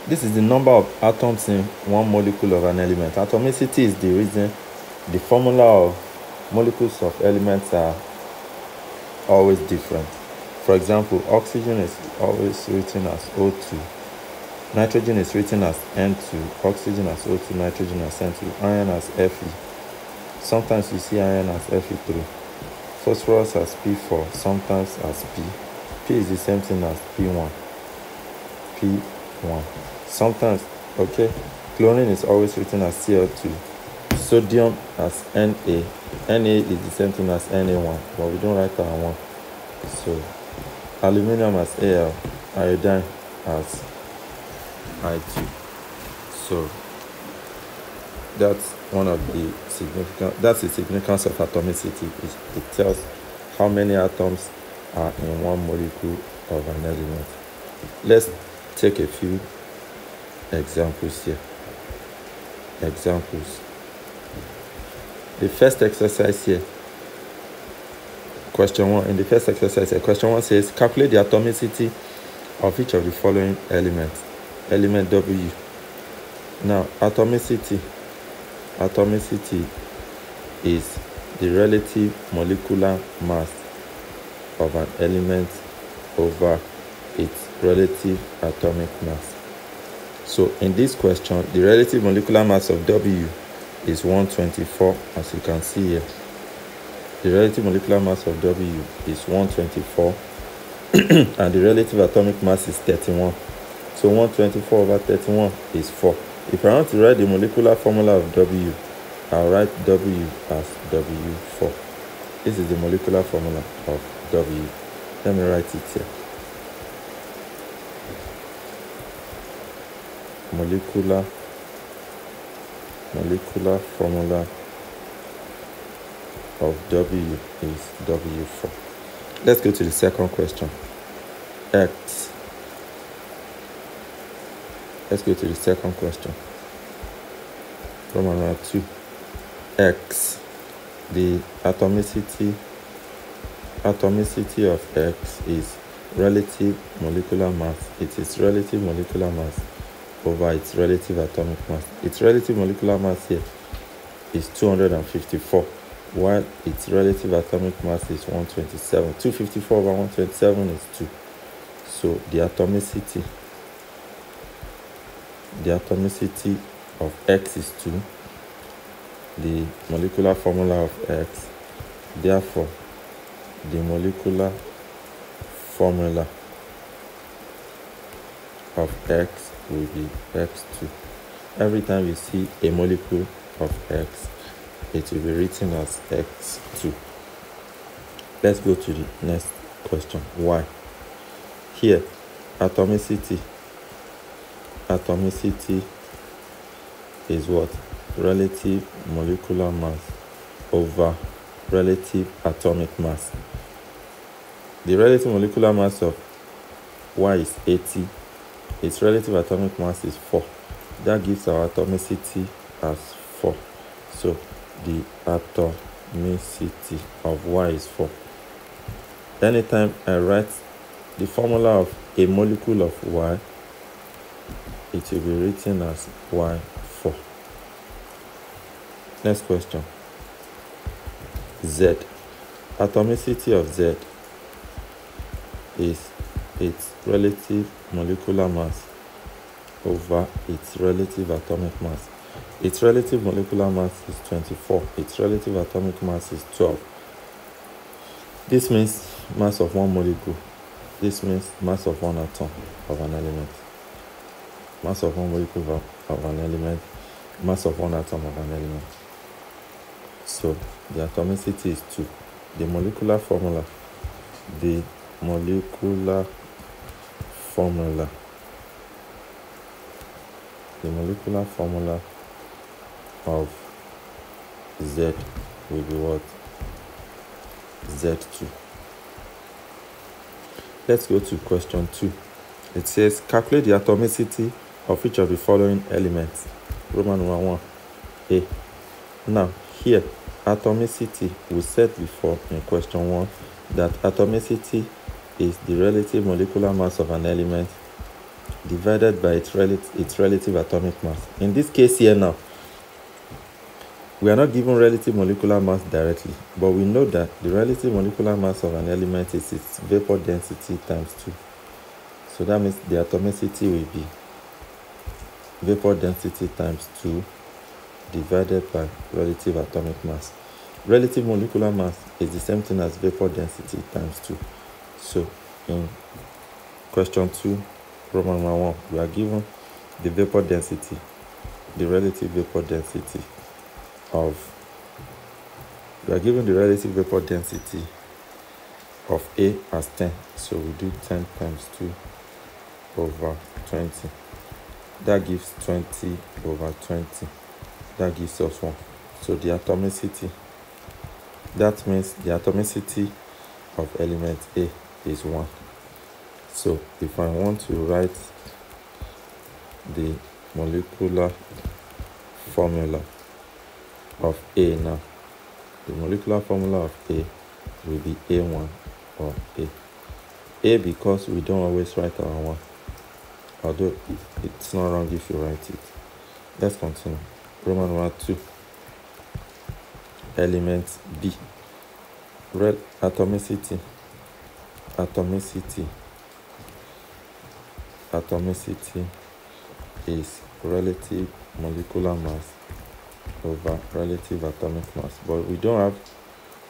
This is the number of atoms in one molecule of an element. Atomicity is the reason the formula of molecules of elements are always different. For example, oxygen is always written as O2. Nitrogen is written as N2, oxygen as O2, nitrogen as N2, iron as Fe. Sometimes you see iron as Fe3. Phosphorus as P4, sometimes as P. P is the same thing as P1. P1. Sometimes, okay, chlorine is always written as Cl2. Sodium as Na. Na is the same thing as Na1, but we don't write our one. So, aluminum as Al, iodine as I2. So, that's one of the the significance of atomicity. It tells how many atoms are in one molecule of an element. Let's take a few examples here. Examples. The first exercise here, question 1. In the first exercise here, question 1 says, calculate the atomicity of each of the following elements. Element W. Now, atomicity is the relative molecular mass of an element over its relative atomic mass. So in this question, the relative molecular mass of W is 124, as you can see here. The relative molecular mass of W is 124 and the relative atomic mass is 31. So 124 over 31 is 4. If I want to write the molecular formula of W, I'll write W as W4. This is the molecular formula of W. Let me write it here. Molecular formula of W is W4. Let's go to the second question. X. Let's go to the second question. Roman numeral 2. X. The atomicity of X is relative molecular mass. It is relative molecular mass over its relative atomic mass. Its relative molecular mass here is 254, while its relative atomic mass is 127. 254 over 127 is 2. So the atomicity of X is 2. The molecular formula of X, therefore, the molecular formula of X will be X2. Every time you see a molecule of X, it will be written as X2. Let's go to the next question. Y. Here, atomicity is what? Relative molecular mass over relative atomic mass. The relative molecular mass of Y is 80. Its relative atomic mass is 4. That gives our atomicity as 4. So the atomicity of Y is 4. Anytime I write the formula of a molecule of Y, it will be written as Y4. Next question. Z. Atomicity of Z is its relative molecular mass over its relative atomic mass. Its relative molecular mass is 24. Its relative atomic mass is 12. This means mass of one molecule. This means mass of one atom of an element. Mass of one molecule of an element. Mass of one atom of an element. So the atomicity is 2. The molecular formula of Z will be what? Z2. Let's go to question 2. It says, calculate the atomicity of each of the following elements. Roman numeral 1. A. Now, here, atomicity, we said before in question 1 that atomicity is the relative molecular mass of an element divided by its relative atomic mass. In this case here now, we are not given relative molecular mass directly, but we know that the relative molecular mass of an element is its vapor density times 2. So that means the atomicity will be vapor density times 2 divided by relative atomic mass. Relative molecular mass is the same thing as vapor density times 2. So in question 2, Roman number 1, we are given the vapor density, the relative vapor density of A as 10. So we do 10 times 2 over 20. That gives 20 over 20. That gives us 1. So the atomicity, that means the atomicity of element A is 1. So if I want to write the molecular formula of A now, the molecular formula of A will be A1 or A, because we don't always write our 1, although it's not wrong if you write it. Let's continue. Roman number 2, element B. Atomicity is relative molecular mass over relative atomic mass, but we don't have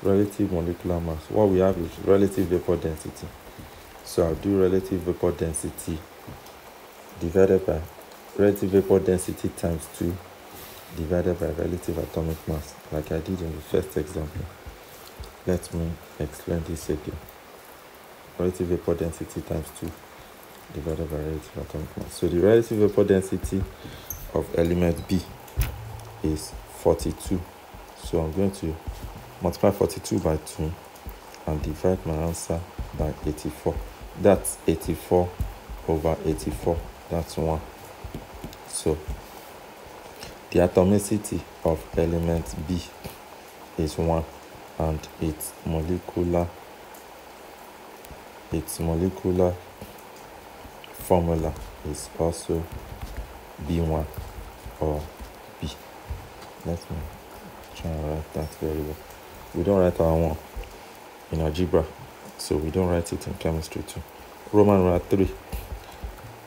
relative molecular mass. What we have is relative vapor density. So I'll do relative vapor density divided by relative vapor density times 2 divided by relative atomic mass, like I did in the first example. Let me explain this again. Relative vapor density times 2 divided by relative atomic mass. So the relative vapor density of element B is 42. So I'm going to multiply 42 by 2 and divide my answer by 84. That's 84 over 84. That's 1. So the atomicity of element B is 1, and its molecular formula is also B1 or B. Let me try and write that very well. We don't write our 1 in algebra, so we don't write it in chemistry too. Roman number 3.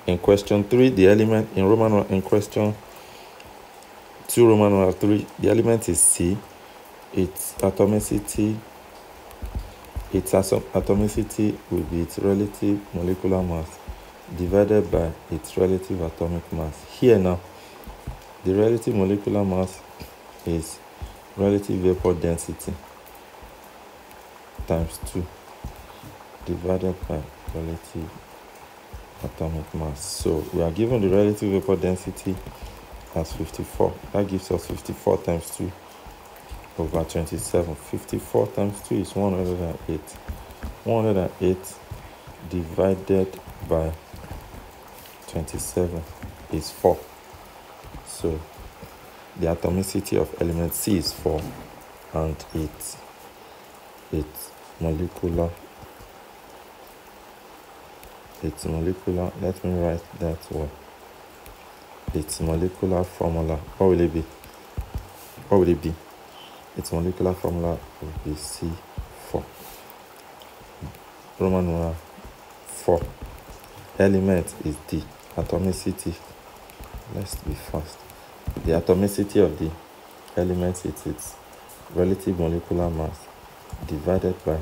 In question 3, the element in question 2, Roman number 3, the element is C. Its atomicity will be its relative molecular mass divided by its relative atomic mass. Here now, the relative molecular mass is relative vapor density times 2 divided by relative atomic mass. So we are given the relative vapor density as 54. That gives us 54 times 2 over 27. 54 times 2 is 108. 108 divided by 27 is 4. So the atomicity of element C is 4, and its molecular, let me write that one. Its molecular formula, what will it be? Its molecular formula will be C4. Roman number 4. Element is D. Atomicity. Let's be fast. The atomicity of the element is its relative molecular mass divided by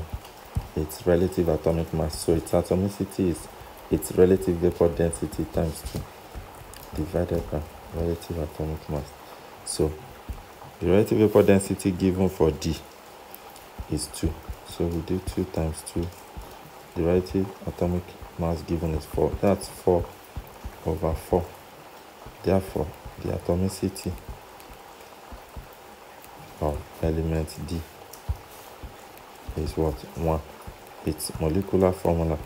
its relative atomic mass. So its atomicity is its relative vapor density times 2 divided by relative atomic mass. So the relative vapor density given for D is 2. So we do 2 times 2. The relative atomic mass given is 4. That's 4 over 4. Therefore, the atomicity of element D is what? 1. Its molecular formula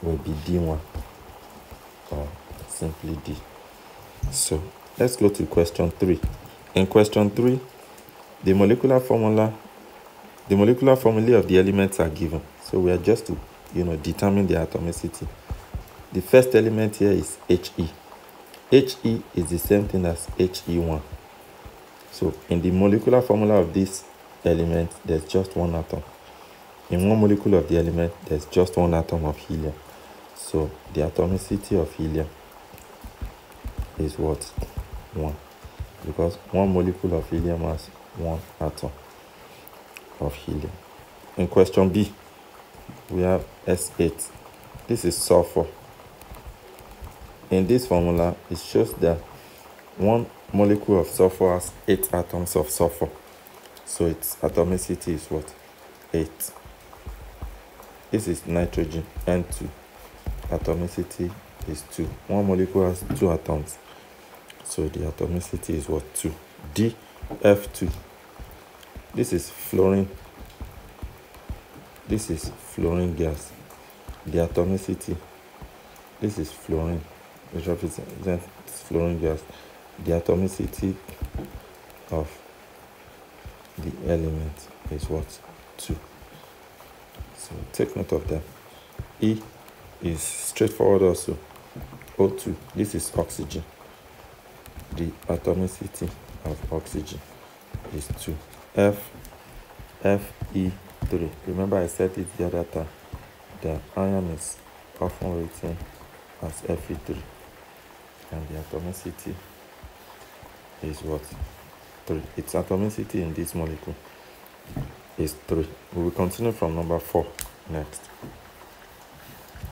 will be D1 or simply D. So let's go to question 3. In question 3, the molecular formula The molecular formulae of the elements are given. So we are just to, determine the atomicity. The first element here is He. He is the same thing as He1. So in the molecular formula of this element, there's just one atom. In one molecule of the element, there's just one atom of helium. So the atomicity of helium is what? 1. Because one molecule of helium has one atom of helium. In question B, we have S8. This is sulfur. In this formula, it shows that one molecule of sulfur has 8 atoms of sulfur. So its atomicity is what? 8. This is nitrogen, N2. Atomicity is 2. One molecule has 2 atoms. So the atomicity is what? 2. D, F2. This is fluorine. This is fluorine gas. The atomicity. This is fluorine, which represents fluorine gas. The atomicity of the element is what? 2. So take note of that. E is straightforward also. O2. This is oxygen. The atomicity of oxygen is 2. Fe3. Remember I said it the other time. The ion is often written as Fe3. And the atomicity is what? 3. Its atomicity in this molecule is 3. We will continue from number 4 next.